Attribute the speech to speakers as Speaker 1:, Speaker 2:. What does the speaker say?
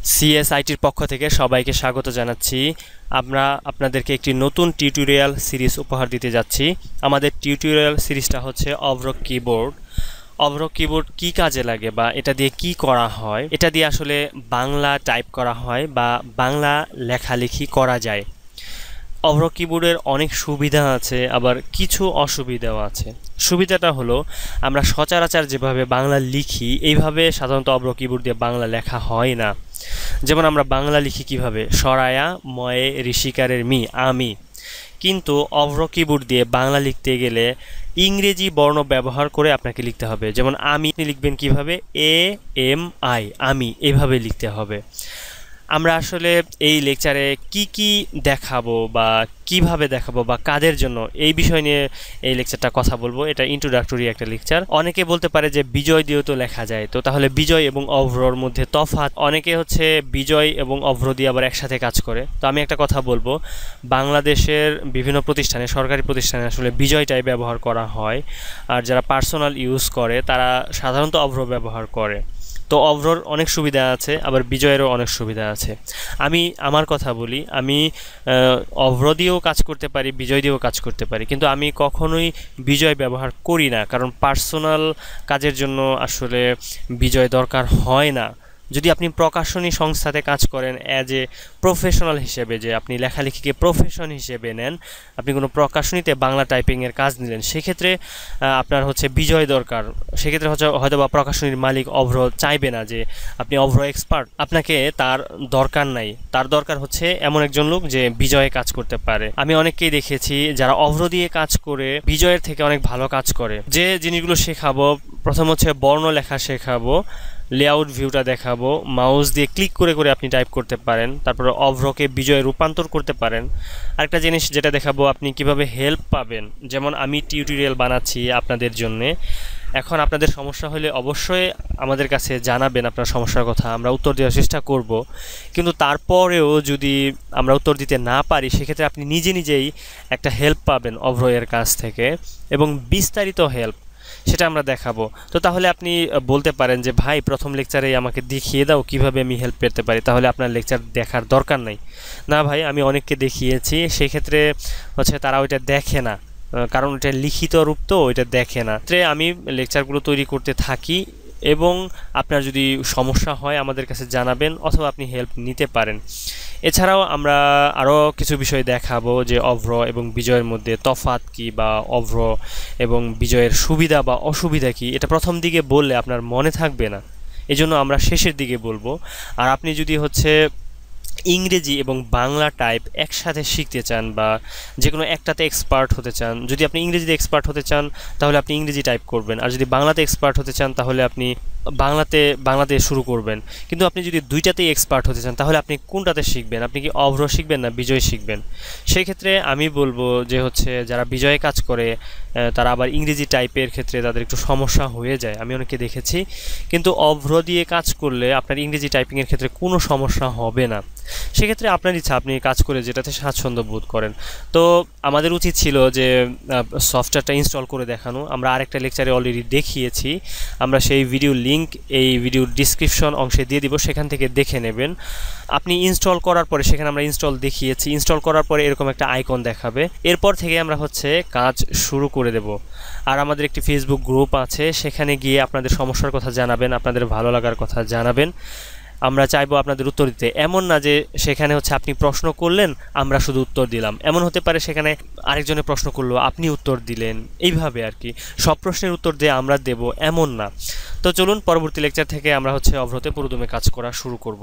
Speaker 1: সিএসআইটির পক্ষ থেকে সবাইকে স্বাগত জানাচ্ছি। আমরা আপনাদেরকে একটি নতুন টিউটোরিয়াল সিরিজ উপহার দিতে যাচ্ছি। আমাদের টিউটোরিয়াল সিরিজটা হচ্ছে অভ্র কিবোর্ড। অভ্র কিবোর্ড কী কাজে লাগে বা এটা দিয়ে কি করা হয়, এটা দিয়ে আসলে বাংলা টাইপ করা হয় বা বাংলা লেখালেখি করা যায়। অভ্র কিবোর্ডের অনেক সুবিধা আছে, আবার কিছু অসুবিধাও আছে। সুবিধাটা হলো আমরা সচরাচর যেভাবে বাংলা লিখি এইভাবে সাধারণত অভ্র কিবোর্ড দিয়ে বাংলা লেখা হয় না। যেমন আমরা বাংলা লিখি কিভাবে, সরায়া ময়ে ঋষিকারের মি, আমি। কিন্তু অভ্র কিবোর্ড দিয়ে বাংলা লিখতে গেলে ইংরেজি বর্ণ ব্যবহার করে আপনাকে লিখতে হবে। যেমন আমি লিখবেন কিভাবে, AMI, আমি, এভাবে লিখতে হবে। আমরা আসলে এই লেকচারে কি দেখাবো বা কিভাবে দেখাবো বা কাদের জন্য, এই বিষয় নিয়ে এই লেকচারটা কথা বলবো। এটা ইন্ট্রোডাক্টরি একটা লেকচার। অনেকে বলতে পারে যে বিজয় দিয়েও তো লেখা যায়, তো তাহলে বিজয় এবং অভ্রর মধ্যে তফাৎ। অনেকে হচ্ছে বিজয় এবং অভ্র দিয়ে আবার একসাথে কাজ করে। তো আমি একটা কথা বলবো, বাংলাদেশের বিভিন্ন প্রতিষ্ঠানে, সরকারি প্রতিষ্ঠানে আসলে বিজয়টাই ব্যবহার করা হয়, আর যারা পার্সোনাল ইউজ করে তারা সাধারণত অভ্র ব্যবহার করে। তো অভ্রর অনেক সুবিধা আছে, আবার বিজয়েরও অনেক সুবিধা আছে। আমি আমার কথা বলি, আমি অভ্র দিয়েও কাজ করতে পারি, বিজয় দিয়েও কাজ করতে পারি, কিন্তু আমি কখনোই বিজয় ব্যবহার করি না, কারণ পার্সোনাল কাজের জন্য আসলে বিজয় দরকার হয় না। যদি আপনি প্রকাশনী সংস্থাতে কাজ করেন অ্যাজ এ প্রফেশনাল হিসেবে, যে আপনি লেখালেখিকে প্রফেশন হিসেবে নেন, আপনি কোনো প্রকাশনীতে বাংলা টাইপিংয়ের কাজ নিলেন, সেক্ষেত্রে আপনার হচ্ছে বিজয় দরকার। সেক্ষেত্রে হয়তো বা প্রকাশনীর মালিক অভ্র চাইবে না যে আপনি অভ্র এক্সপার্ট, আপনাকে তার দরকার নাই। তার দরকার হচ্ছে এমন একজন লোক যে বিজয়ে কাজ করতে পারে। আমি অনেককেই দেখেছি যারা অভ্র দিয়ে কাজ করে বিজয়ের থেকে অনেক ভালো কাজ করে। যে জিনিসগুলো শেখাবো, প্রথম হচ্ছে বর্ণ লেখা শেখাবো, লেআউট ভিউটা দেখাবো, মাউস দিয়ে ক্লিক করে করে আপনি টাইপ করতে পারেন, তারপরে অভ্রকে বিজয়ে রূপান্তর করতে পারেন। আরেকটা জিনিস যেটা দেখাবো, আপনি কিভাবে হেল্প পাবেন। যেমন আমি টিউটোরিয়াল বানাচ্ছি আপনাদের জন্যে, এখন আপনাদের সমস্যা হলে অবশ্যই আমাদের কাছে জানাবেন আপনার সমস্যার কথা, আমরা উত্তর দেওয়ার চেষ্টা করব। কিন্তু তারপরেও যদি আমরা উত্তর দিতে না পারি, সেক্ষেত্রে আপনি নিজে নিজেই একটা হেল্প পাবেন অভ্রয়ের কাছ থেকে, এবং বিস্তারিত হেল্প, সেটা আমরা দেখাবো। তো তাহলে আপনি বলতে পারেন যে ভাই প্রথম লেকচারেই আমাকে দেখিয়ে দাও কিভাবে আমি হেল্প পেতে পারি, তাহলে আপনার লেকচার দেখার দরকার নাই। না ভাই, আমি অনেককে দেখিয়েছি, সেক্ষেত্রে হচ্ছে তারা ওইটা দেখে না, কারণ ওইটা লিখিত রূপ, তো ওইটা দেখে না। আমি লেকচারগুলো তৈরি করতে থাকি, এবং আপনার যদি সমস্যা হয় আমাদের কাছে জানাবেন, অথবা আপনি হেল্প নিতে পারেন। এছাড়াও আমরা আরও কিছু বিষয় দেখাবো, যে অভ্র এবং বিজয়ের মধ্যে তফাৎ কী, বা অভ্র এবং বিজয়ের সুবিধা বা অসুবিধা কী। এটা প্রথম দিকে বললে আপনার মনে থাকবে না, এজন্য আমরা শেষের দিকে বলবো। আর আপনি যদি হচ্ছে ইংরেজি এবং বাংলা টাইপ একসাথে শিখতে চান, বা যে কোনো একটাতে এক্সপার্ট হতে চান, যদি আপনি ইংরেজিতে এক্সপার্ট হতে চান তাহলে আপনি ইংরেজি টাইপ করবেন, আর যদি বাংলাতে এক্সপার্ট হতে চান তাহলে আপনি বাংলাতে শুরু করবেন। কিন্তু আপনি যদি দুইটাতেই এক্সপার্ট হতে চান তাহলে আপনি কোনটাতে শিখবেন? আপনি কি অভ্র শিখবেন না বিজয় শিখবেন? সেই ক্ষেত্রে আমি বলবো যে হচ্ছে যারা বিজয়ে কাজ করে তারা আবার ইংরেজি টাইপের ক্ষেত্রে তাদের একটু সমস্যা হয়ে যায়, আমি অনেকে দেখেছি। কিন্তু অভ্র দিয়ে কাজ করলে আপনার ইংরেজি টাইপিংয়ের ক্ষেত্রে কোনো সমস্যা হবে না। সেক্ষেত্রে আপনার ইচ্ছা, আপনি কাজ করে যেটাতে স্বাচ্ছন্দ্য বোধ করেন। তো আমাদের উচিত ছিল যে সফটওয়্যারটা ইনস্টল করে দেখানো। আমরা আরেকটা লেকচারে অলরেডি দেখিয়েছি, আমরা সেই ভিডিও লিঙ্ক এই ভিডিওর ডিসক্রিপশন অংশে দিয়ে দিব, সেখান থেকে দেখে নেবেন। আপনি ইনস্টল করার পরে, সেখানে আমরা ইনস্টল দেখিয়েছি, ইনস্টল করার পরে এরকম একটা আইকন দেখাবে, এরপর থেকে আমরা হচ্ছে কাজ শুরু করে দেব। আর আমাদের একটি ফেসবুক গ্রুপ আছে, সেখানে গিয়ে আপনাদের সমস্যার কথা জানাবেন, আপনাদের ভালো লাগার কথা জানাবেন। আমরা চাইবো আপনাদের উত্তর দিতে। এমন না যে সেখানে হচ্ছে আপনি প্রশ্ন করলেন আমরা শুধু উত্তর দিলাম, এমন হতে পারে সেখানে আরেকজনে প্রশ্ন করলো আপনি উত্তর দিলেন, এইভাবে আর কি। সব প্রশ্নের উত্তর দিয়ে আমরা দেব এমন না। তো চলুন পরবর্তী লেকচার থেকে আমরা হচ্ছে অভ্রতে পুরোদমে কাজ করা শুরু করব।